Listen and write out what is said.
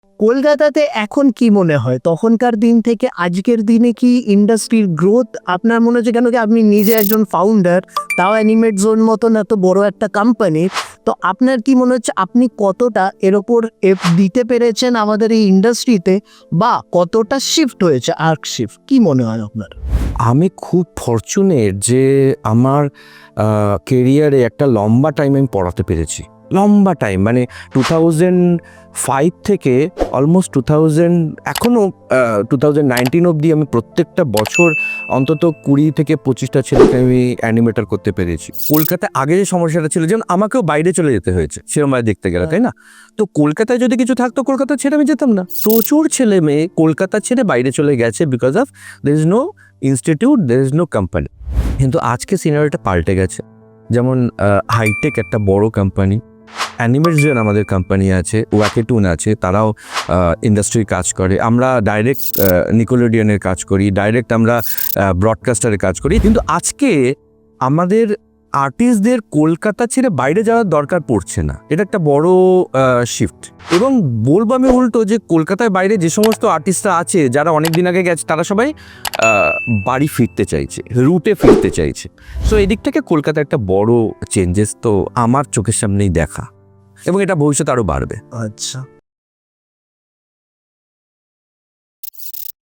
কলকাতাতে এখন কি মনে হয় তখনকার দিন থেকে আজকের দিনে কি ইন্ডাস্ট্রির গ্রোথ আপনার মনে হচ্ছে? কেন কি আপনি নিজে একজন ফাউন্ডার, তাও অ্যানিমেট জোন মতন এত বড় একটা কোম্পানি, তো আপনার কি মনে হচ্ছে আপনি কতটা এর ওপর দিতে পেরেছেন আমাদের এই ইন্ডাস্ট্রিতে, বা কতটা শিফট হয়েছে আর্ক শিফট, কি মনে হয় আপনার? আমি খুব ফরচুনেট যে আমার কেরিয়ারে একটা লম্বা টাইম আমি পড়াতে পেরেছি। লম্বা টাইম মানে 2005 থেকে অলমোস্ট 2000 এখনও 2019 অবধি আমি প্রত্যেকটা বছর অন্তত 20 থেকে 25টা ছেলেকে আমি অ্যানিমেটর করতে পেরেছি। কলকাতায় আগে যে সমস্যাটা ছিল, যেমন আমাকেও বাইরে চলে যেতে হয়েছে সেরকমভাবে দেখতে গেলে, তাই না? তো কলকাতায় যদি কিছু থাকতো, কলকাতা ছেড়ে আমি যেতাম না। প্রচুর ছেলে মেয়ে কলকাতা ছেড়ে বাইরে চলে গেছে because of there is no institute, there is no company. কিন্তু আজকে সিনারিওটা পাল্টে গেছে। যেমন হাইটেক একটা বড় কোম্পানি, অ্যানিমেট জোন আমাদের কোম্পানি আছে, ওয়াকেটুন আছে, তারাও ইন্ডাস্ট্রির কাজ করে। আমরা ডাইরেক্ট নিকোলোডিয়ানের কাজ করি, ডাইরেক্ট আমরা ব্রডকাস্টারের কাজ করি। কিন্তু আজকে আমাদের আর্টিস্টদের কলকাতা ছেড়ে বাইরে যাওয়ার দরকার পড়ছে না। এটা একটা বড় শিফট। এবং বলবো আমি উল্টো, যে কলকাতায় বাইরে যে সমস্ত আর্টিস্টরা আছে যারা অনেক দিন আগে গেছে, তারা সবাই বাড়ি ফিরতে চাইছে, রুটে ফিরতে চাইছে। সো এদিক থেকে কলকাতা একটা বড় চেঞ্জেস তো আমার চোখের সামনেই দেখা, এবং এটা ভবিষ্যতে আরও বাড়বে। আচ্ছা।